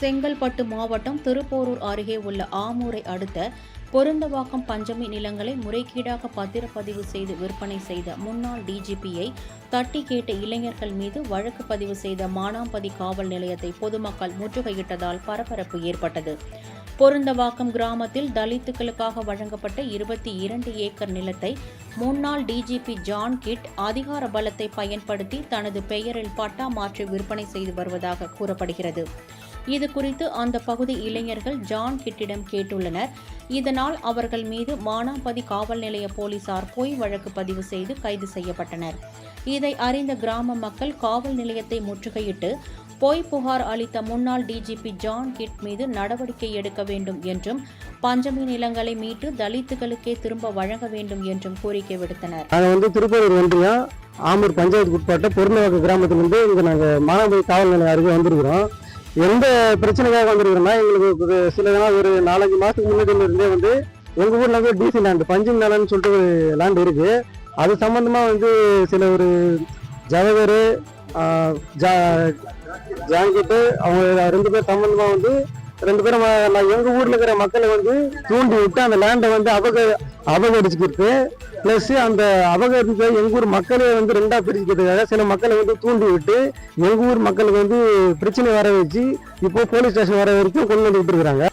செங்கல்பட்டு மாவட்டம் திருப்போரூர் அருகே உள்ள ஆமூரை அடுத்த பொருந்தவாக்கம் பஞ்சமி நிலங்களை முறைகேடாக பத்திரப்பதிவு செய்து விற்பனை செய்த முன்னாள் டிஜிபியை தட்டி கேட்ட இளைஞர்கள் மீது வழக்கு பதிவு செய்த மானாம்பதி காவல் நிலையத்தை பொதுமக்கள் முற்றுகையிட்டதால் பரபரப்பு ஏற்பட்டது. பொருந்தவாக்கம் கிராமத்தில் தலித்துக்களுக்காக வழங்கப்பட்ட 22 ஏக்கர் நிலத்தை முன்னாள் டிஜிபி ஜான் கிட் அதிகார பலத்தை பயன்படுத்தி தனது பெயரில் பட்டா மாற்றி விற்பனை செய்து வருவதாக கூறப்படுகிறது. இது குறித்து அந்த பகுதி இளைஞர்கள் ஜான் கிட்டிடம் கேட்டுள்ளனர். இதனால் அவர்கள் மீது மானாம்பதி காவல் நிலைய போலீசார் பொய் வழக்கு பதிவு செய்து கைது செய்யப்பட்டனர். இதை அறிந்த கிராம மக்கள் காவல் நிலையத்தை முற்றுகையிட்டு பொய் புகார் அளித்த முன்னாள் டிஜிபி ஜான் கிட் மீது நடவடிக்கை எடுக்க வேண்டும் என்றும் பஞ்சமி நிலங்களை மீட்டு தலித்துகளுக்கே திரும்ப வழங்க வேண்டும் என்றும் கோரிக்கை விடுத்தனர். திருப்பூர் ஒன்றியம் ஆமூர் பஞ்சாயத்துக்கு உட்பட்ட பொருந்தவாக்கம் கிராமத்திலிருந்து இங்கே நாங்கள் மானாம்பதி காவல் நிலையம் அருகே வந்திருக்கிறோம். எந்த பிரச்சனைக்காக வந்திருக்கிறோம்னா, எங்களுக்கு சில ஒரு 4-5 மாதத்துக்கு முன்னாடியிலிருந்தே எங்கள் ஊரில் டிசி லேண்டு பஞ்சமி நிலம்னு சொல்லிட்டு ஒரு லேண்ட் இருக்குது. அது சம்மந்தமாக சில ஒரு ஜவஹர் ஜாங்கிட்டு அவங்க 2 பேர் சம்பந்தமாக 2 பேரும் எங்கள் ஊரில் இருக்கிற மக்களை தூண்டி விட்டு அந்த லேண்டை அபகரிச்சுக்கிட்டு ப்ளஸ் அந்த அபகரிச்ச எங்கள் ஊர் மக்களே 2ஆக பிரிச்சுக்கிறதுக்காக சில மக்களை தூண்டி விட்டு எங்கள் ஊர் மக்களுக்கு பிரச்சனை வர வச்சு இப்போ போலீஸ் ஸ்டேஷன் வர வரைக்கும் கொண்டு வந்து விட்டுருக்குறாங்க.